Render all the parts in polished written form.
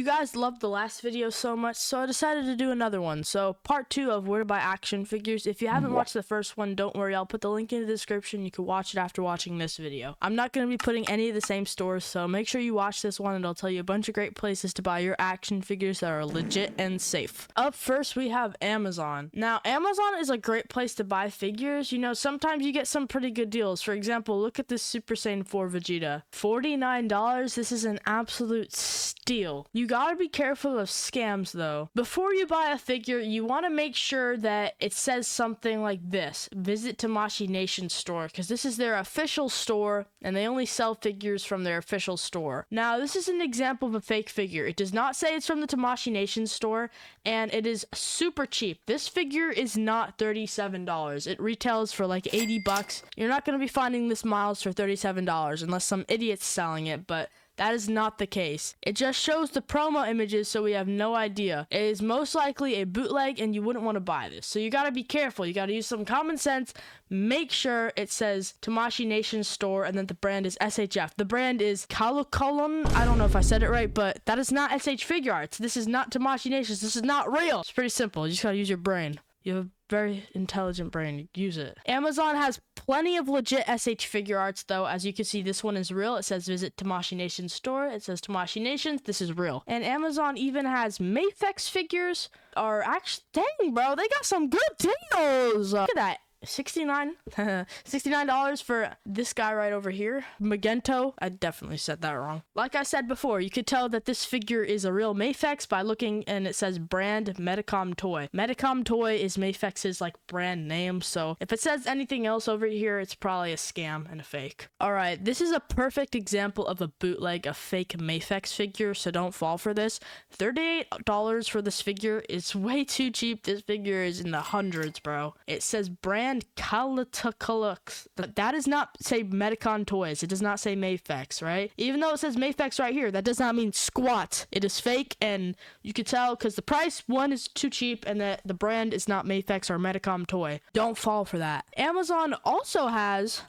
You guys loved the last video so much, so I decided to do another one. So part 2 of where to buy action figures. If you haven't watched the first one, don't worry, I'll put the link in the description. You can watch it after watching this video. I'm not going to be putting any of the same stores, so make sure you watch this one and I'll tell you a bunch of great places to buy your action figures that are legit and safe. Up first, we have Amazon. Now, Amazon is a great place to buy figures. You know, sometimes you get some pretty good deals. For example, look at this Super Saiyan 4 Vegeta. $49. This is an absolute steal. You gotta be careful of scams though. Before you buy a figure, you want to make sure that it says something like this: visit Tamashii Nation store, because this is their official store and they only sell figures from their official store. Now, this is an example of a fake figure. It does not say it's from the Tamashii Nation store, and it is super cheap. This figure is not $37. It retails for like 80 bucks. You're not going to be finding this Miles for $37 unless some idiot's selling it, but that is not the case. It just shows the promo images, so we have no idea. It is most likely a bootleg and you wouldn't want to buy this. So you gotta be careful. You gotta use some common sense. Make sure it says Tamashii Nation store and then the brand is SHF. The brand is Kalukulun. I don't know if I said it right, but that is not SH Figure Arts. This is not Tamashii Nations. This is not real. It's pretty simple. You just gotta use your brain. You have a very intelligent brain. Use it. Amazon has plenty of legit SH Figure Arts, though. As you can see, this one is real. It says visit Tamashii Nation store. It says Tamashii Nations. This is real. And Amazon even has Mafex figures. Are actually, dang, bro, they got some good deals. Look at that. $69 for this guy right over here, Magento. I definitely said that wrong. Like I said before, you could tell that this figure is a real Mafex by looking, and it says brand Medicom Toy. Medicom Toy is Mafex's like brand name, so if it says anything else over here, it's probably a scam and a fake. Alright, this is a perfect example of a bootleg, a fake Mafex figure, so don't fall for this. $38 for this figure is way too cheap. This figure is in the hundreds, bro. It says brand Kalatakalux. That does not say Medicon Toys. It does not say Mafex, right? Even though it says Mafex right here, that does not mean squat. It is fake, and you can tell because the price, one, is too cheap, and that the brand is not Mafex or Medicom Toy. Don't fall for that. Amazon also has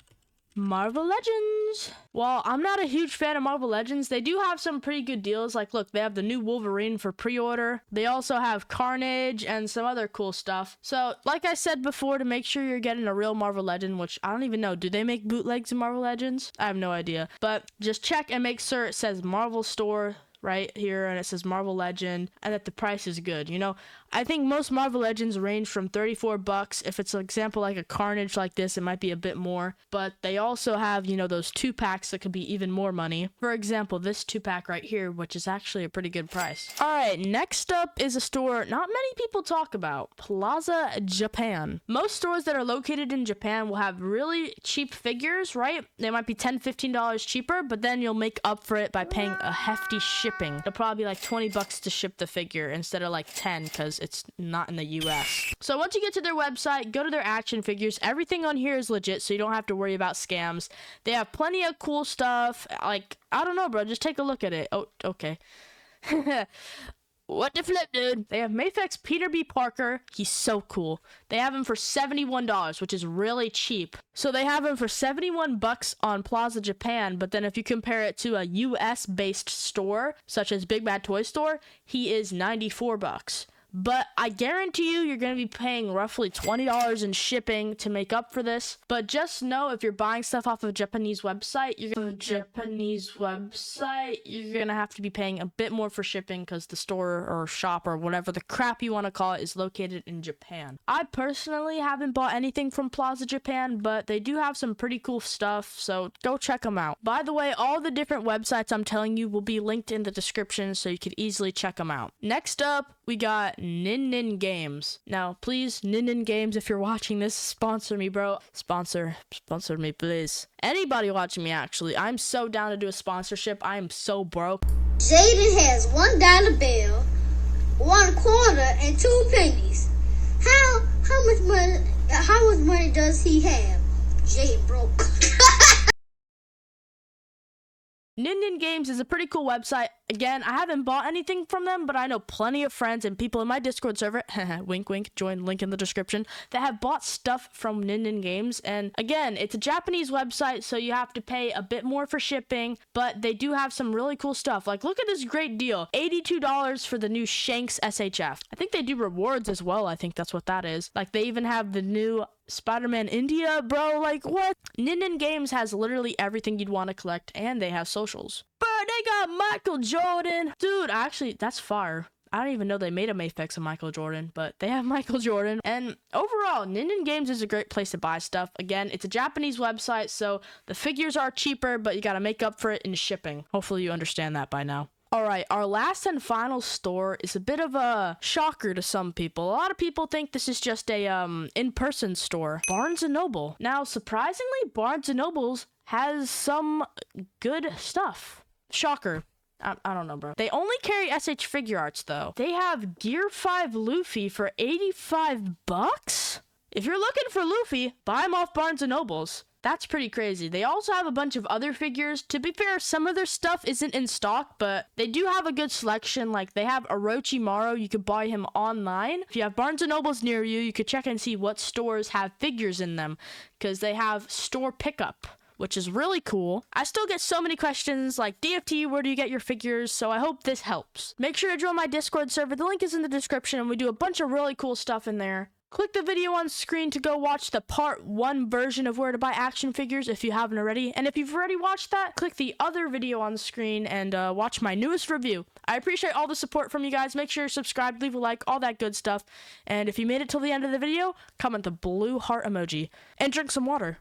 Marvel Legends. Well, I'm not a huge fan of Marvel Legends. They do have some pretty good deals. Like, look, they have the new Wolverine for pre-order. They also have Carnage and some other cool stuff. So, like I said before, to make sure you're getting a real Marvel Legend, which I don't even know. Do they make bootlegs in Marvel Legends? I have no idea. But just check and make sure it says Marvel Store right here, and it says Marvel Legend, and that the price is good. You know, I think most Marvel Legends range from 34 bucks. If it's an example like a Carnage like this, it might be a bit more, but they also have, you know, those 2-packs that could be even more money. For example, this 2-pack right here, which is actually a pretty good price. All right, next up is a store not many people talk about, Plaza Japan. Most stores that are located in Japan will have really cheap figures, right? They might be $10-15 cheaper, but then you'll make up for it by paying a hefty shipping. It'll probably be like 20 bucks to ship the figure instead of like 10 because it's not in the US. So once you get to their website, go to their action figures. Everything on here is legit, so you don't have to worry about scams. They have plenty of cool stuff. Like, I don't know, bro. Just take a look at it. Oh, okay. What the flip, dude? They have Mafex Peter B. Parker. He's so cool. They have him for $71, which is really cheap. So they have him for 71 bucks on Plaza Japan, but then if you compare it to a US-based store, such as Big Bad Toy Store, he is 94 bucks. But I guarantee you, you're going to be paying roughly $20 in shipping to make up for this. But just know, if you're buying stuff off of a Japanese website, you're going to have to be paying a bit more for shipping because the store or shop or whatever the crap you want to call it is located in Japan. I personally haven't bought anything from Plaza Japan, but they do have some pretty cool stuff, so go check them out. By the way, all the different websites I'm telling you will be linked in the description, so you could easily check them out. Next up, we got Nin Games. Now, please, Nin Games, if you're watching this, sponsor me, bro. Sponsor me, please. Anybody watching me, actually. I'm so down to do a sponsorship. I am so broke. Jaden has $1 bill, 1 quarter, and 2 pennies. How much money does he have? Jaden broke. Nin Nin Games is a pretty cool website. Again, I haven't bought anything from them, but I know plenty of friends and people in my Discord server, wink wink, join link in the description, that have bought stuff from Nin Nin Games. And again, it's a Japanese website, so you have to pay a bit more for shipping, but they do have some really cool stuff. Like, look at this great deal, $82 for the new Shanks SHF. I think they do rewards as well. I think that's what that is. Like, they even have the new Spider-Man India, bro. Like, what? Nin Nin Games has literally everything you'd want to collect, and they have socials. But they got Michael Jordan. Dude, actually, that's fire. I don't even know they made a Mafex of Michael Jordan, but they have Michael Jordan. And overall, Nin Nin Games is a great place to buy stuff. Again, it's a Japanese website, so the figures are cheaper, but you gotta make up for it in shipping. Hopefully you understand that by now. Alright, our last and final store is a bit of a shocker to some people. A lot of people think this is just a in-person store. Barnes & Noble. Now, surprisingly, Barnes & Noble's has some good stuff. Shocker. I don't know, bro. They only carry SH Figure Arts, though. They have Gear 5 Luffy for $85? If you're looking for Luffy, buy him off Barnes & Noble's. That's pretty crazy. They also have a bunch of other figures. To be fair, some of their stuff isn't in stock, but they do have a good selection. Like, they have Orochimaru. You could buy him online. If you have Barnes & Nobles near you, you could check and see what stores have figures in them, because they have store pickup, which is really cool. I still get so many questions like, DFT, where do you get your figures? So I hope this helps. Make sure to join my Discord server. The link is in the description, and we do a bunch of really cool stuff in there. Click the video on screen to go watch the part 1 version of where to buy action figures if you haven't already. And if you've already watched that, click the other video on screen and watch my newest review. I appreciate all the support from you guys. Make sure you're subscribed, leave a like, all that good stuff. And if you made it till the end of the video, comment the blue heart emoji and drink some water.